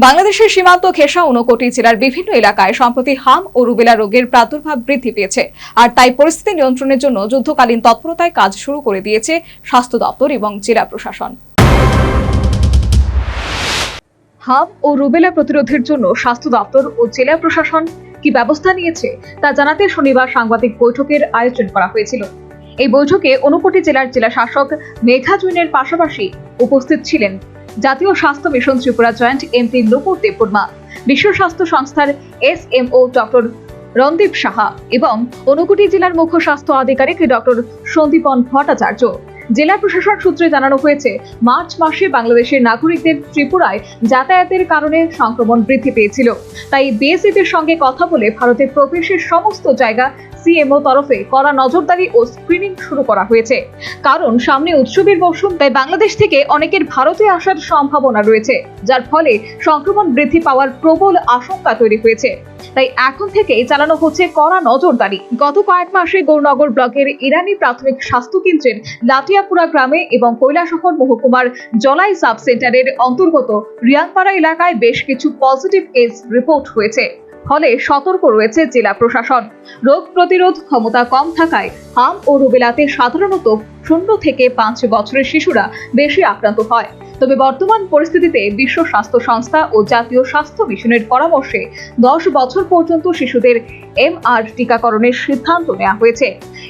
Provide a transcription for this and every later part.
বাংলাদেশের সীমান্ত ঘেঁষা 29 জেলার বিভিন্ন এলাকায় সম্প্রতি হাম ও রুবেলা রোগের প্রাদুর্ভাব বৃদ্ধি পেয়েছে। আর তাই পরিস্থিতি নিয়ন্ত্রণের জন্য যুদ্ধকালীন তৎপরতায় কাজ শুরু করে দিয়েছে স্বাস্থ্য দপ্তর এবং জেলা প্রশাসন। হাম ও রুবেলা প্রতিরোধের জন্য স্বাস্থ্য দপ্তর ও জেলা প্রশাসন কি ব্যবস্থা নিয়েছে তা জানাতে শনিবার সাংবাদিক বৈঠকের আয়োজন করা হয়েছিল। এই বৈঠকে 29 জেলার জেলা শাসক মেঘা জৈনের পাশাপাশি উপস্থিত ছিলেন জাতীয় স্বাস্থ্য মিশন ত্রিপুরা জয়েন্ট এমপি নুপুর দেববর্মা, বিশ্ব স্বাস্থ্য সংস্থার SMO ডক্টর রণদীপ সাহা এবং 29 জেলার মুখ্য স্বাস্থ্য আধিকারিক ডক্টর সন্দীপন ভট্টাচার্য। জেলা প্রশাসন সূত্রে জানানো হয়েছে, মার্চ মাসে বাংলাদেশের নাগরিকদের ত্রিপুরায় যাতায়াতের কারণে সংক্রমণ বৃদ্ধি পেয়েছিল। তাই BSF এর সঙ্গে কথা বলে ভারতে প্রবেশের সমস্ত জায়গা CMO তরফে কড়া নজরদারি ও স্ক্রিনিং শুরু করা হয়েছে। কারণ সামনে উৎসবের মৌসুম, তাই বাংলাদেশ থেকে অনেকের ভারতে আসার সম্ভাবনা রয়েছে, যার ফলে সংক্রমণ বৃদ্ধি পাওয়ার প্রবল আশঙ্কা তৈরি হয়েছে। তাই এখন থেকেই চালানো হচ্ছে কড়া নজরদারি। গত কয়েক মাসে গৌরনগর ব্লকের ইরানি প্রাথমিক স্বাস্থ্য কেন্দ্রের লাটিয়াপুরা গ্রামে এবং কৈলাসহর মহকুমার জলাই সাব সেন্টারের অন্তর্গত রিয়াংপাড়া এলাকায় বেশ কিছু পজিটিভ কেস রিপোর্ট হয়েছে। ফলে সতর্ক রয়েছে জেলা প্রশাসন। রোগ প্রতিরোধ ক্ষমতা কম থাকায় হাম ও রুবেলাতে সাধারণত 0 থেকে 5 বছরের শিশুরা বেশি আক্রান্ত হয়। তবে বর্তমান পরিস্থিতিতে বিশ্ব স্বাস্থ্য সংস্থা ও জাতীয় স্বাস্থ্য মিশনের পরামর্শে 10 বছর পর্যন্ত শিশুদের MR টিকাকরণের সিদ্ধান্ত নেওয়া হয়েছে।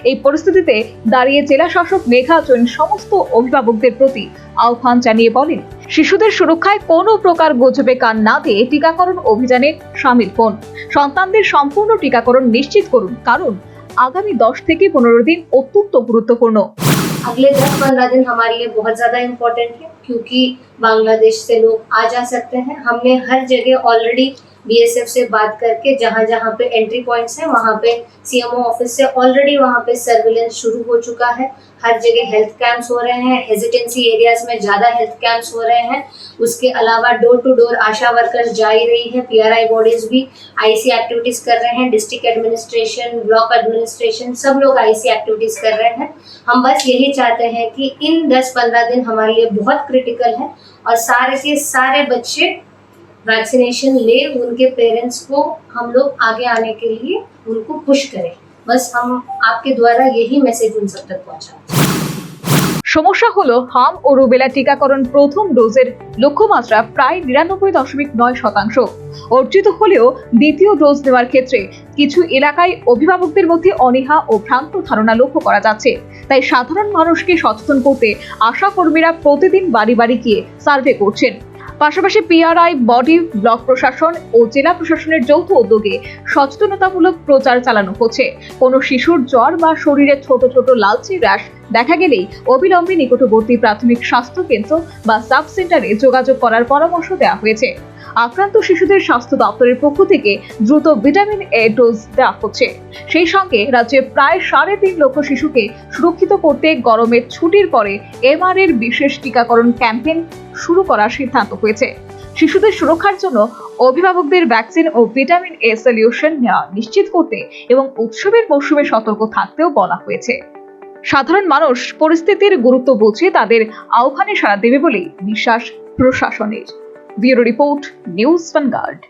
এই পরিস্থিতিতে দাঁড়িয়ে জেলা শাসক মেঘা জৈন সমস্ত অভিভাবকদের প্রতি আহ্বান জানিয়ে বলেন, শিশুদের সুরক্ষায় কোনো প্রকার গুজবে কান না দিয়ে টিকাকরণ অভিযানে শামিল হন। সন্তানদের সম্পূর্ণ টিকাকরণ নিশ্চিত করুন, কারণ आगामी 10 থেকে 15 दिन अत्यंत गुरुत्वपूर्ण। अगले 10-15 दिन हमारे लिए बहुत ज्यादा इम्पोर्टेंट है, क्योंकि बांग्लादेश से लोग आ जा सकते हैं। हमने हर जगह ऑलरेडी BSF से बात करके जहाँ जहाँ पे एंट्री पॉइंट्स हैं वहाँ पे CMO ऑफिस से ऑलरेडी वहाँ पे सर्विलेंस शुरू हो चुका है। हर जगह हेल्थ कैंप्स हो रहे हैं, हेजिटेंसी एरियाज में ज़्यादा हेल्थ कैंप्स हो रहे हैं। उसके अलावा door to door ASHA workers जा ही रही है, PRI बॉडीज भी IC एक्टिविटीज़ कर रहे हैं। डिस्ट्रिक्ट एडमिनिस्ट्रेशन, ब्लॉक एडमिनिस्ट्रेशन, सब लोग IC एक्टिविटीज़ कर रहे हैं। हम बस यही चाहते हैं कि इन 10-15 दिन हमारे लिए बहुत क्रिटिकल है और सारे के सारे बच्चे वैक्सीनेशन ले, उनके पेरेंट्स को हम लोग आगे आने के लिए उनको पुश करें। बस हम आपके द्वारा यही मैसेज उन सब तक पहुंचाते हैं। সমস্যা হলো, হাম ও রুবেলা টিকাকরণ প্রথম ডোজের লক্ষ্যমাত্রা প্রায় 99.9% অর্জিত হলেও দ্বিতীয় ডোজ নেওয়ার ক্ষেত্রে কিছু এলাকায় অভিভাবকদের মধ্যে অনীহা ও ভ্রান্ত ধারণা লক্ষ্য করা যাচ্ছে। তাই সাধারণ মানুষকে সচেতন করতে আশা কর্মীরা প্রতিদিন বাড়ি বাড়ি গিয়ে সার্ভে করছেন। পাশাপাশি PRI বডি, ব্লক প্রশাসন ও জেলা প্রশাসনের যৌথ উদ্যোগে সচেতনতামূলক প্রচার চালানো হচ্ছে। কোনো শিশুর জ্বর বা শরীরে ছোট ছোট লালচে র্যাশ দেখা গেলেই অবিলম্বে নিকটবর্তী প্রাথমিক স্বাস্থ্য কেন্দ্র বা সাব সেন্টারে যোগাযোগ করার পরামর্শ দেওয়া হয়েছে। আক্রান্ত শিশুদের স্বাস্থ্য দপ্তরের পক্ষ থেকে দ্রুত ভিটামিন A ডোজ দেওয়া হচ্ছে। সেই সঙ্গে রাজ্যে প্রায় 3.5 লক্ষ শিশুকে সুরক্ষিত করতে গরমের ছুটির পরে MR এর বিশেষ টিকাকরণ ক্যাম্পেইন শুরু করার সিদ্ধান্ত হয়েছে। শিশুদের সুরক্ষার জন্য অভিভাবকদের ভ্যাকসিন ও ভিটামিন A সলিউশন নেওয়া নিশ্চিত করতে এবং উৎসবের মৌসুমে সতর্ক থাকতেও বলা হয়েছে। সাধারণ মানুষ পরিস্থিতির গুরুত্ব বুঝে তাদের আহ্বানে সাড়া দেবে বলে বিশ্বাস প্রশাসনের। Bureau report, news vanguard.